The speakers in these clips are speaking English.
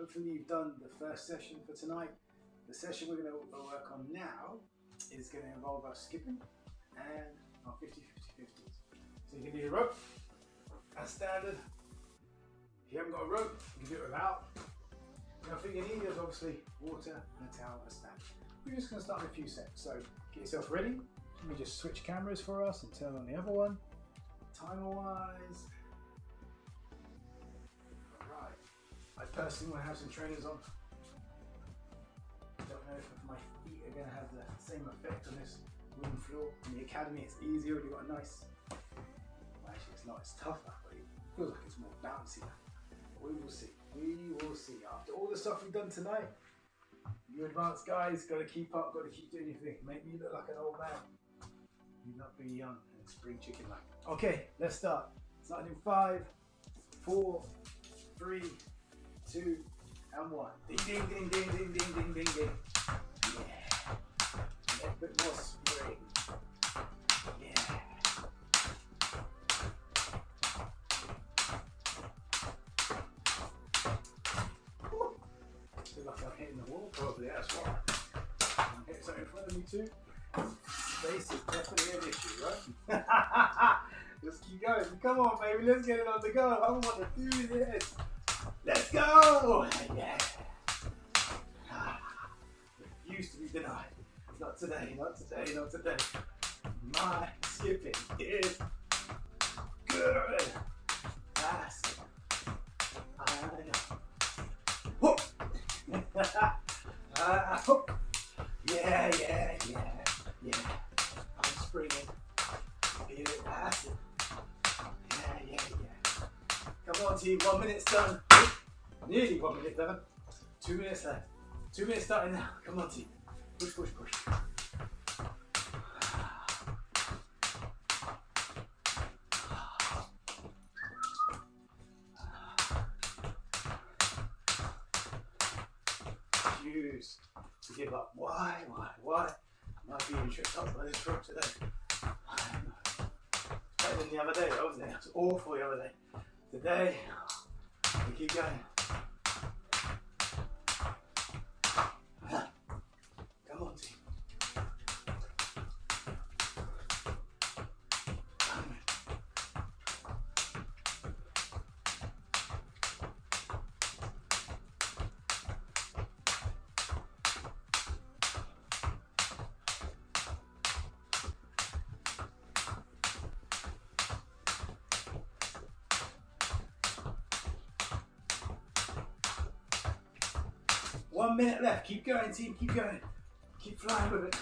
Hopefully you've done the first session for tonight. The session we're going to work on now is going to involve us skipping and our 50-50-50s. So you can do your rope as standard. If you haven't got a rope, you can do it without. The other thing you need is obviously water and a towel as standard. We're just going to start in a few sets. So get yourself ready. Let me just switch cameras for us and turn on the other one. Timer wise. Alright. I personally want to have some trainers on. Don't know if my feet are going to have the same effect on this wooden floor. In the academy it's easier when you've got a nice, well, actually it's not, it's tougher, but it feels like it's more bouncy. But we will see, we will see. After all the stuff we've done tonight, you advanced guys, got to keep up, got to keep doing your thing. Make me look like an old man. You not be young and spring chicken like. Okay, let's start. Starting in 5, 4, 3, 2, and 1. Ding ding ding ding ding ding ding ding ding. Yeah. A little bit more spring. Yeah. Woo. Feel like I'm hitting the wall probably, that's why. I'm hitting something in front of me too. Space is definitely an issue, right? Just keep going. Come on, baby. Let's get it on the go. I want to do this. Let's go! Yeah. Used to be denied. Not today, not today, not today. My skipping is good. Fast. I know. Whoop. Whoop. Yeah, yeah, yeah, yeah. I'm springing. Feel it passing. Yeah, yeah, yeah. Come on, team. 1 minute's done. Nearly 1 minute done. 2 minutes left. 2 minutes starting now. Come on, team. Push, push, push. Refuse to give up. Why? Am I being tripped up by this rope today? Better than the other day, wasn't it? It was awful the other day. Today, we keep going. Come on, team. 1 minute left. Keep going, team. Keep going. Keep flying with it.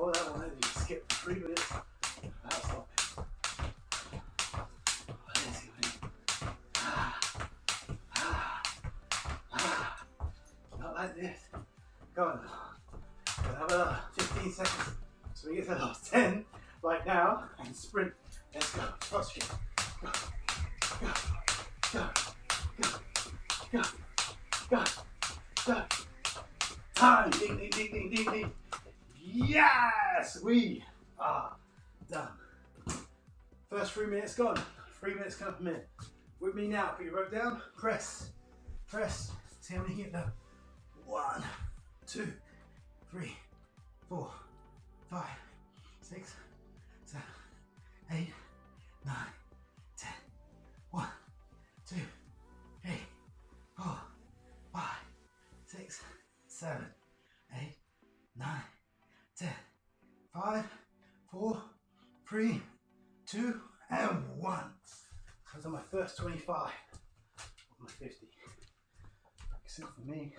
Oh, that one, you skipped 3 minutes. That's not not like this. Go on. We'll have another 15 seconds. So we get to the last 10 right now and sprint. Let's go. Cross fit. Go. Go. Go. Go. Go. Go. Go. Time. Ding, ding, ding, ding, ding, ding. Yes, we are done. First 3 minutes gone. 3 minutes come per minute. With me now, put your rope down, press, press. See how many you get now. 1, 2, 3, 4, 5, 6, 7, 8, 9, 10. 1, 2, 3, 4, 5, 6, 7, 8, 9, 10. 5, 4, 3, 2, and 1. So that's on my first 25 of my 50. Practicing for me.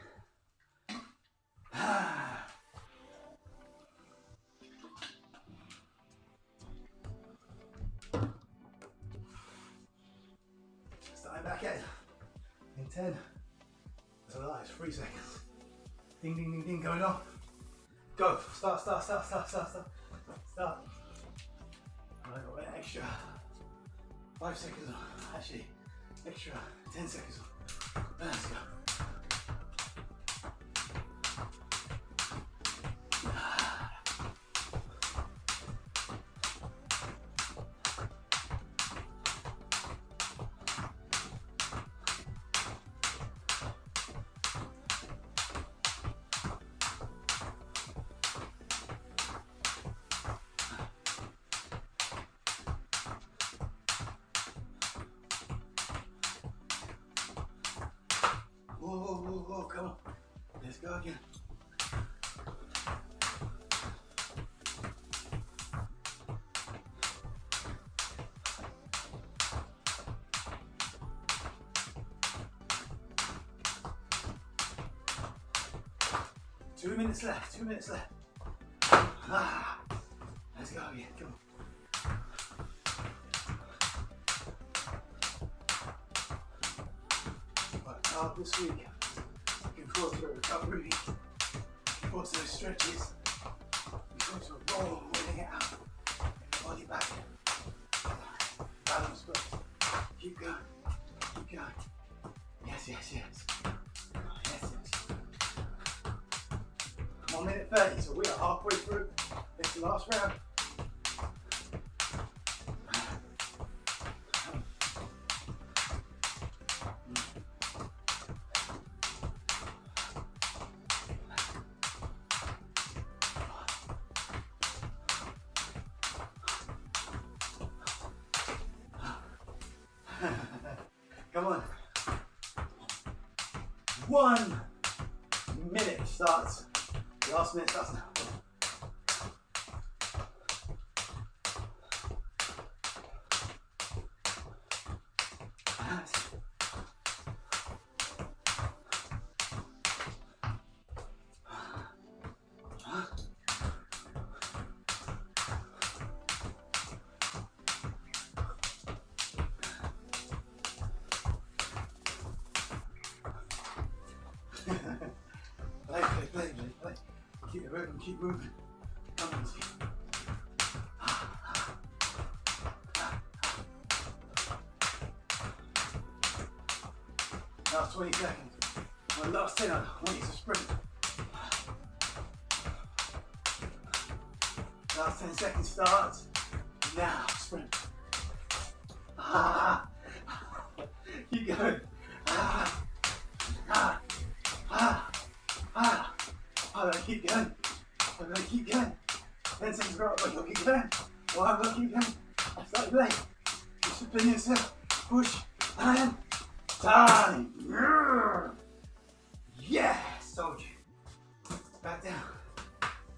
Starting back in 10. That's a lie, it's 3 seconds. Ding, ding, ding, ding, going off. Go. Start. Right, I've got an extra 5 seconds on. Actually, extra 10 seconds on. Let's go. Whoa, come on. Let's go again. Two minutes left. Let's go again, come on. This week, looking forward to a recovery, looking forward to those stretches, looking forward to a roll, rolling it out, get the body back, balance, but keep going, yes. 1 minute 30, so we are halfway through, it's the last round. Come on. 1 minute starts. Last minute starts now. Play. Keep the rhythm, keep moving. Come on, speed. Last 20 seconds. My last 10, I want you to sprint. Last 10 seconds starts. Now, sprint. Keep going. I'm gonna keep going. 10 seconds go, but you'll keep going. Well, I'm gonna keep going. I started late. Discipline yourself. Push and time. Yes, told you. Back down.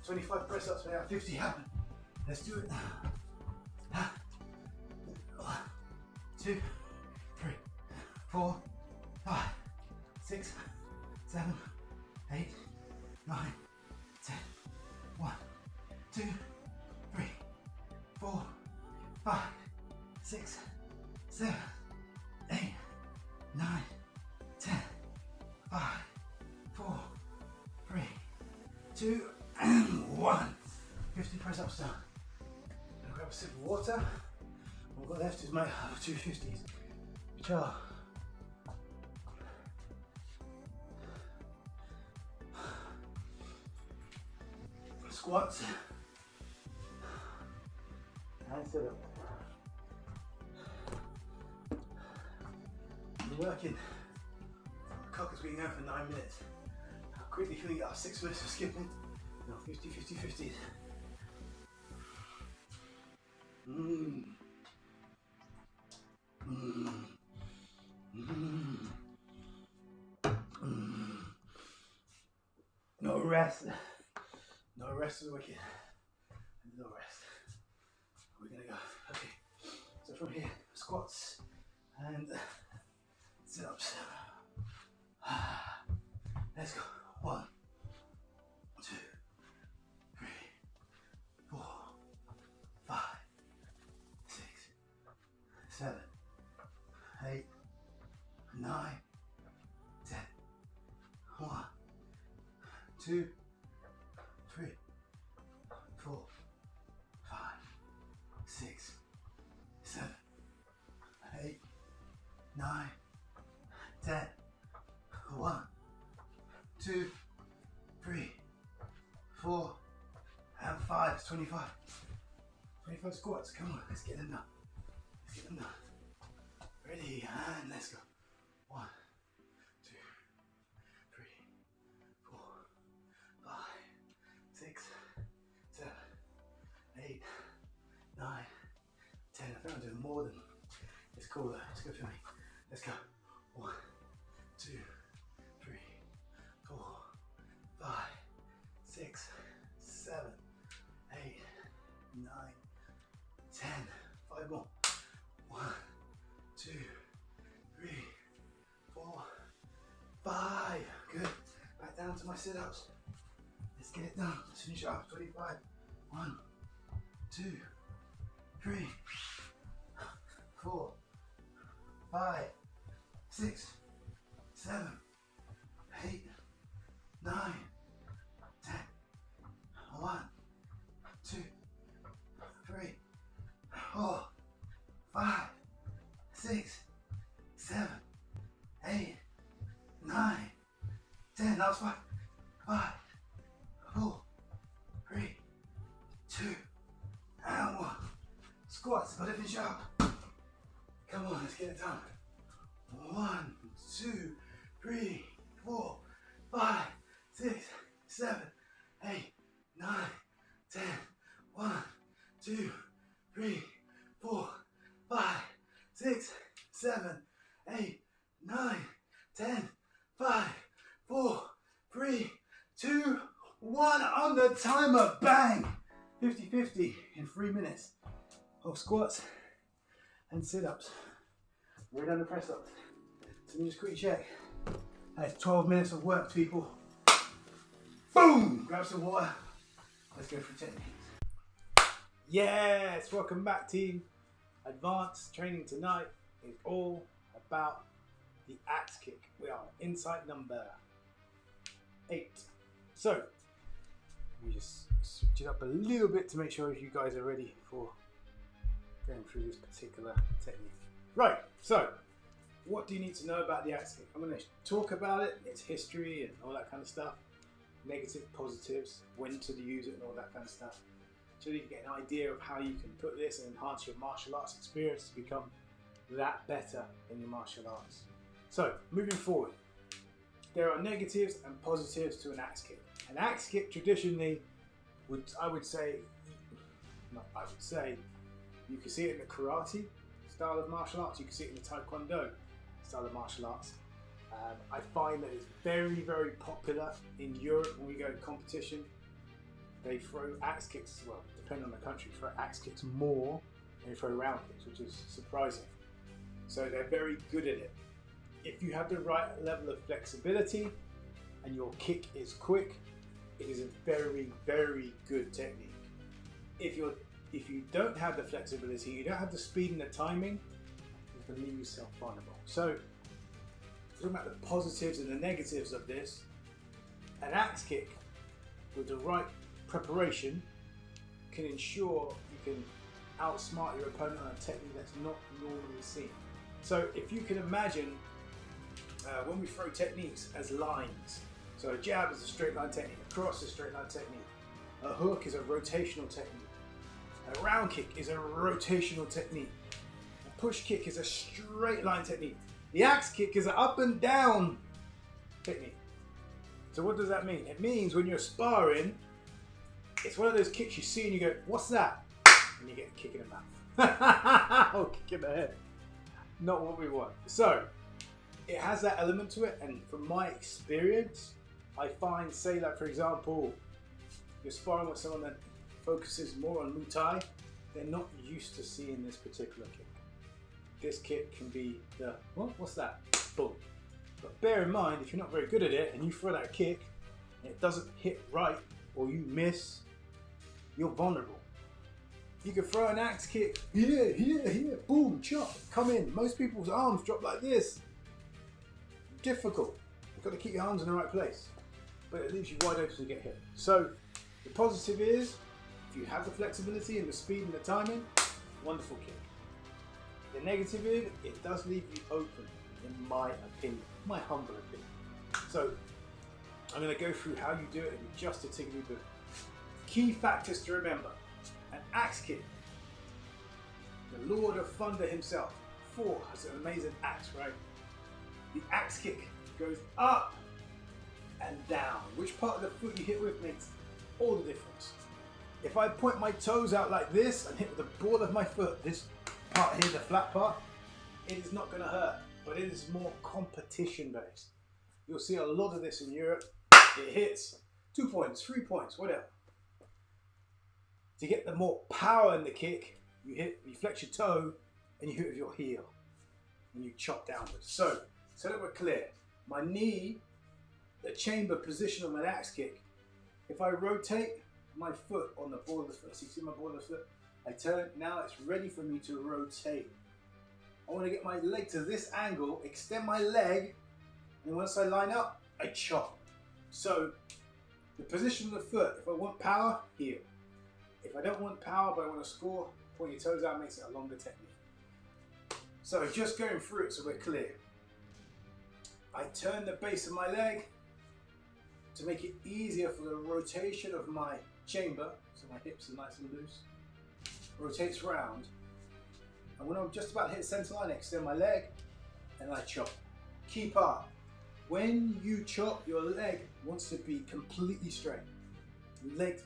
25 press ups, we have 50 happen. Let's do it now. 1, 2, 3, 4, 5, 6, 7, 8, 9, 10. 1, 2, 3, 4, 5, 6, 7, 8, 9, 10. 5, 4, 3, 2, and 1. 50 press ups down. Gonna grab a sip of water. All I've got left is my 250s, which are squats and sit-ups. We're working. The cock has been going for 9 minutes. How quickly can we get our 6 minutes of skipping? No, 50, 50, 50. No rest. No rest is wicked. No rest. We're gonna go. Okay. So from here, squats and sit-ups. Let's go. 1, 2, 3, 4, 5, 6, 7, 8, 9, 10. 1, 2, 3, 4, 5, 6, 7, 8, 9, 10. 1, 2, 3, 4, and 5. It's 25. 25 squats. Come on, let's get them done. Let's get them done. Ready, and let's go. 1, 2, 3, 4, 5, 6, 7, 8, 9, 10. I think I'm doing more than it's cool. It's good for me. Let's go. 1, 2, 3, 4, 5, 6, 7, 8, 9, 10. 5 more. 1, 2, 3, 4, 5. Good. Back down to my sit-ups. Let's get it done. Let's finish off. 25. 1, 2, 3, 4, 5, 6, 7, 8, 9, 10. 1, 2, 3, 4, 5, 6, 7, 8, 9, 10. That was 5, 4, 3, 2, and 1. Squats. Gotta finish up. Come on, let's get it done. 1, 2, 3, 4, 5, 6, 7, 8, 9, 10. 1, 2, 3, 4, 5, 6, 7, 8, 9, 10. 5, 4, 3, 2, 1 on the timer. Bang! 50-50 in 3 minutes of squats and sit-ups. We're done the press ups. So let me just quickly check. That's 12 minutes of work, people. Boom! Grab some water. Let's go for techniques. Yes! Welcome back, team. Advanced training tonight is all about the axe kick. We are insight number 8. So, we just switch it up a little bit to make sure you guys are ready for going through this particular technique. Right, so what do you need to know about the axe kick? I'm going to talk about it, its history and all that kind of stuff, negative, positives, when to use it and all that kind of stuff, so you can get an idea of how you can put this and enhance your martial arts experience to become that better in your martial arts. So, moving forward, there are negatives and positives to an axe kick. An axe kick traditionally I would say, you can see it in the karate style of martial arts, you can see it in the taekwondo style of martial arts. I find that it's very, very popular in Europe when we go to competition. They throw axe kicks, well, depending on the country, throw axe kicks more than they throw round kicks, which is surprising. So they're very good at it. If you have the right level of flexibility and your kick is quick, it is a very, very good technique. If you don't have the flexibility, you don't have the speed and the timing, you can leave yourself vulnerable. So, talking about the positives and the negatives of this, an axe kick with the right preparation can ensure you can outsmart your opponent on a technique that's not normally seen. So if you can imagine when we throw techniques as lines, so a jab is a straight line technique, a cross is a straight line technique, a hook is a rotational technique, a round kick is a rotational technique, a push kick is a straight line technique, the axe kick is an up and down technique. So what does that mean? It means when you're sparring, it's one of those kicks you see and you go, what's that? And you get a kick in the mouth. Or kick in the head. Not what we want. So, it has that element to it, and from my experience, I find, say like for example, you're sparring with someone that focuses more on Muay Thai, they're not used to seeing this particular kick. This kick can be the, what's that? Boom. But bear in mind, if you're not very good at it and you throw that kick and it doesn't hit right or you miss, you're vulnerable. You can throw an axe kick, here, boom, chop, come in. Most people's arms drop like this. Difficult. You've got to keep your arms in the right place. but it leaves you wide open to get hit. So the positive is, if you have the flexibility and the speed and the timing, wonderful kick. The negative is, it does leave you open, in my opinion, my humble opinion. So I'm going to go through how you do it in just a tickety bit. Key factors to remember: an axe kick. The Lord of Thunder himself, Thor, has an amazing axe, right? The axe kick goes up and down. Which part of the foot you hit with makes all the difference. If I point my toes out like this and hit with the ball of my foot, this part here, the flat part, it is not going to hurt, but it is more competition based. You'll see a lot of this in Europe. It hits 2 points, 3 points, whatever. To get the more power in the kick, you flex your toe and you hit with your heel and you chop downwards. So that we're clear, my knee, the chamber position of my axe kick, if I rotate my foot on the ball of the foot, so you see my ball of the foot, I turn, now it's ready for me to rotate. I want to get my leg to this angle, extend my leg, and once I line up, I chop. So the position of the foot, if I want power, heel. If I don't want power but I want to score, point your toes out makes it a longer technique. So just going through it so we're clear. I turn the base of my leg to make it easier for the rotation of my chamber, so my hips are nice and loose. Rotates round, and when I'm just about to hit the center line, I extend my leg and I chop. Key part: when you chop, your leg wants to be completely straight.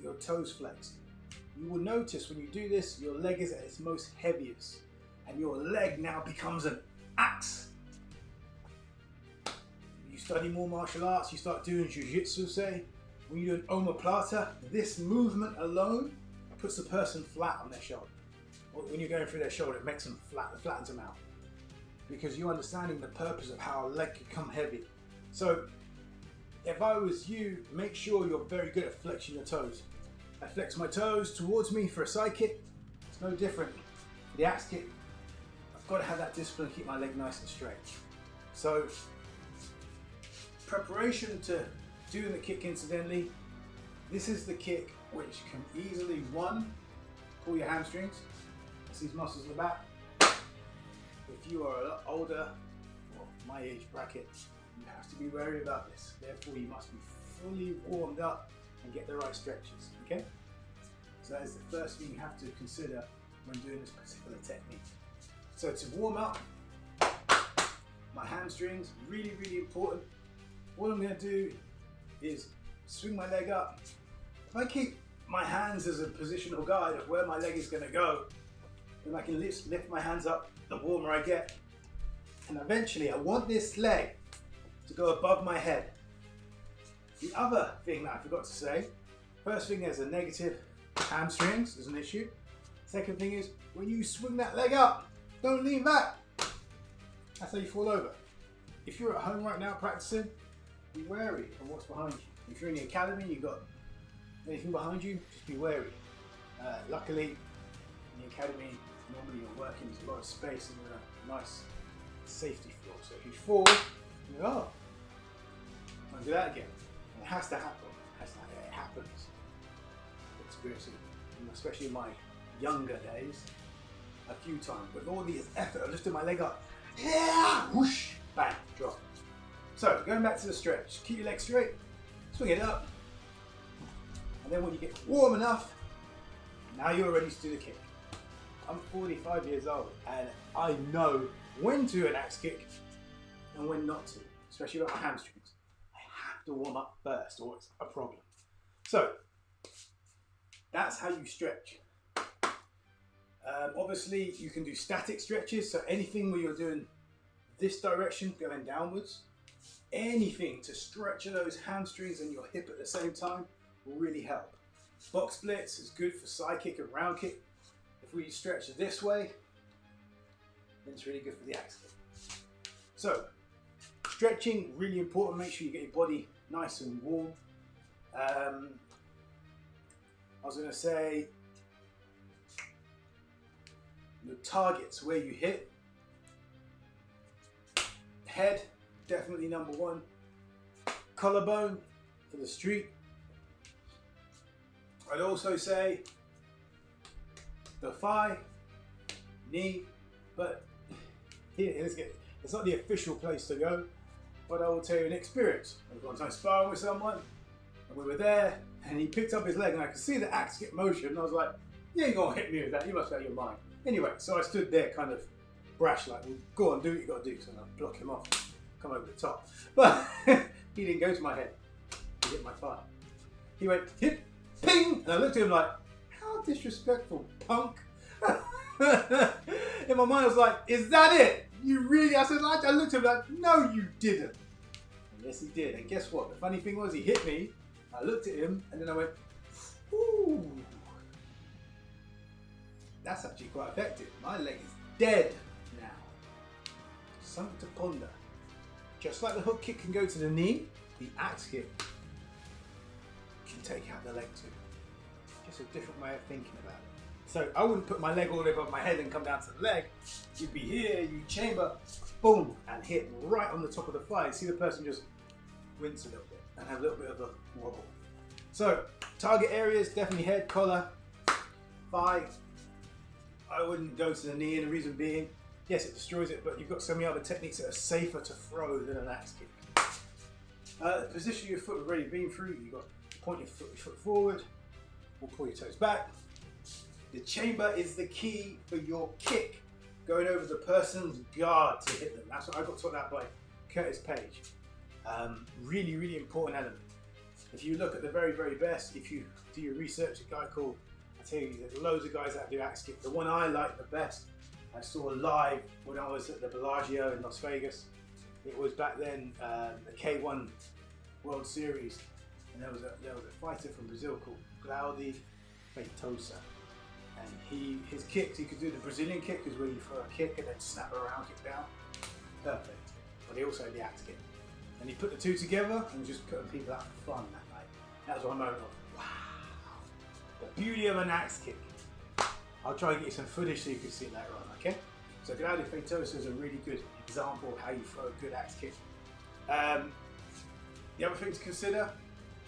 Your toes flexed. You will notice when you do this, your leg is at its most heaviest, and your leg now becomes an axe. You study more martial arts, you start doing jiu-jitsu, say, when you do an omoplata, this movement alone puts the person flat on their shoulder. Or when you're going through their shoulder, it makes them flat, it flattens them out. Because you're understanding the purpose of how a leg can come heavy. So, if I was you, make sure you're very good at flexing your toes. I flex my toes towards me for a side kick. It's no different. For the axe kick, I've got to have that discipline to keep my leg nice and straight. So, preparation to doing the kick incidentally, this is the kick which can easily, one, pull your hamstrings. That's these muscles in the back. If you are a lot older, or my age bracket, you have to be wary about this. Therefore, you must be fully warmed up and get the right stretches, okay? So that is the first thing you have to consider when doing this particular technique. So to warm up, my hamstrings, really, really important. What I'm gonna do is swing my leg up. If I keep my hands as a positional guide of where my leg is gonna go, then I can lift my hands up, the warmer I get. And eventually I want this leg to go above my head. The other thing that I forgot to say, first thing is a negative hamstrings is an issue. Second thing is, when you swing that leg up, don't lean back. That's how you fall over. If you're at home right now practicing, be wary of what's behind you. If you're in the academy, you've got anything behind you, just be wary. Luckily, in the academy, normally you're working, there's a lot of space and you're in a nice safety floor. So if you fall, you go, oh, I'll do that again. And it has to happen. It happens. Experiencing, especially in my younger days, a few times. But all the effort of lifting my leg up, yeah, whoosh, bang, drop. So going back to the stretch, keep your legs straight, swing it up, and then when you get warm enough, now you're ready to do the kick. I'm 45 years old and I know when to do an axe kick and when not to, especially about my hamstrings. I have to warm up first or it's a problem. So that's how you stretch. Obviously you can do static stretches, so anything where you're doing this direction going downwards, anything to stretch those hamstrings and your hip at the same time will really help. Box splits is good for side kick and round kick. If we stretch this way, then it's really good for the axe kick. So, stretching, really important. Make sure you get your body nice and warm. I was going to say, the targets where you hit. Head, definitely number one. Collarbone, for the street. I'd also say the thigh, knee, but it's not the official place to go, but I will tell you an experience. I was one time sparring with someone, and we were there, and he picked up his leg, and I could see the axe get motion, and I was like, you ain't gonna hit me with that, you must have your mind. Anyway, so I stood there kind of brash, like, well, go on, do what you gotta do, so I block him off, come over the top. But he didn't go to my head, he hit my thigh. He went, hit, ping, and I looked at him like, how disrespectful, punk. In my mind I was like, is that it? You really, I looked at him like, no you didn't. And yes he did, and guess what? The funny thing was he hit me, I looked at him, and then I went, ooh. That's actually quite effective. My leg is dead now. Something to ponder. Just like the hook kick can go to the knee, the axe kick can take out the leg too. Just a different way of thinking about it. So I wouldn't put my leg all the way above my head and come down to the leg. You'd be here, you chamber, boom, and hit right on the top of the thigh. See the person just wince a little bit and have a little bit of a wobble. So target areas, definitely head, collar, thigh. I wouldn't go to the knee, and the reason being, yes, it destroys it, but you've got so many other techniques that are safer to throw than an axe kick. The position your foot has already been through, you've got to point your foot forward, or pull your toes back. The chamber is the key for your kick, going over the person's guard to hit them. That's what I got taught that by Curtis Page. Really, really important element. If you look at the very, very best, if you do your research, a guy called, I tell you, there's loads of guys that do axe kick. The one I like the best, I saw live when I was at the Bellagio in Las Vegas. It was back then the K1 World Series, and there was a fighter from Brazil called Claudio Feitosa. And his kicks, he could do the Brazilian kick, is where you throw a kick and then snap around, kick down. Perfect. But he also had the axe kick. And he put the two together and just putting people out for fun that night. That was one moment of, wow. The beauty of an axe kick. I'll try and get you some footage so you can see it later on, okay? So Claudio Feitosa is a really good example of how you throw a good axe kick. The other thing to consider,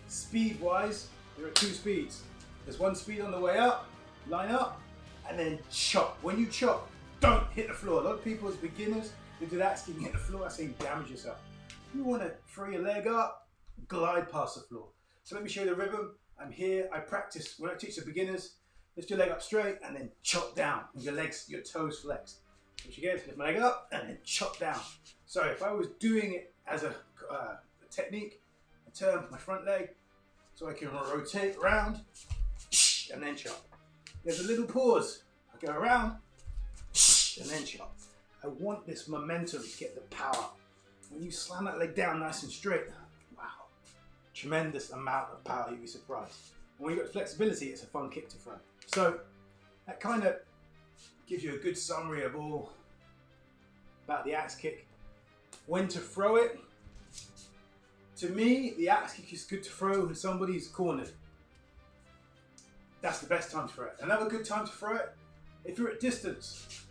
speed-wise, there are two speeds. There's one speed on the way up, line up, and then chop. When you chop, don't hit the floor. A lot of people as beginners, they do that, so you can hit the floor, that's how you damage yourself. You want to throw your leg up, glide past the floor. So let me show you the rhythm. I'm here, I practice, when I teach the beginners, lift your leg up straight and then chop down with your legs, your toes flexed. Which again, lift my leg up and then chop down. So if I was doing it as a technique, I turn my front leg so I can rotate around and then chop. There's a little pause. I go around and then chop. I want this momentum to get the power. When you slam that leg down nice and straight, wow, tremendous amount of power, you'd be surprised. And when you've got flexibility, it's a fun kick to throw. So that kind of gives you a good summary of all about the axe kick. When to throw it. To me, the axe kick is good to throw when somebody's cornered. That's the best time to throw it. Another good time to throw it, if you're at distance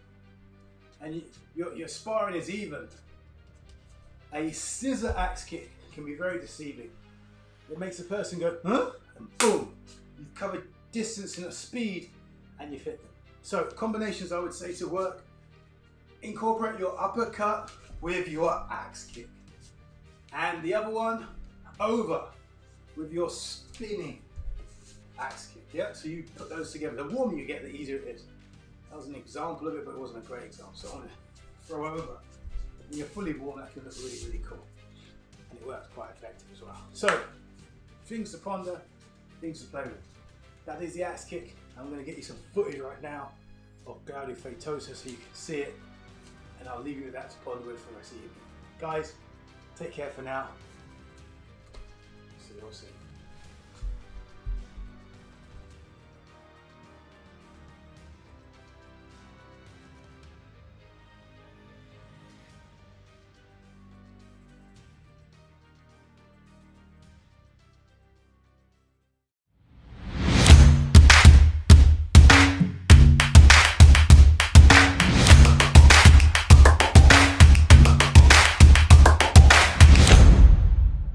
and your sparring is even, a scissor axe kick can be very deceiving. It makes the person go, huh? And boom, you've covered distance and a speed and you've hit them. So combinations I would say to work, incorporate your uppercut with your axe kick. And the other one, over with your spinning axe kick. Yeah, so you put those together. The warmer you get, the easier it is. That was an example of it, but it wasn't a great example. So I want to throw over. When you're fully warm, that can look really, really cool. And it works quite effective as well. So, things to ponder, things to play with. That is the axe kick. I'm going to get you some footage right now of Claudio Feitosa so you can see it. And I'll leave you with that to ponder with for the rest of the evening. Guys, take care for now. See you all soon.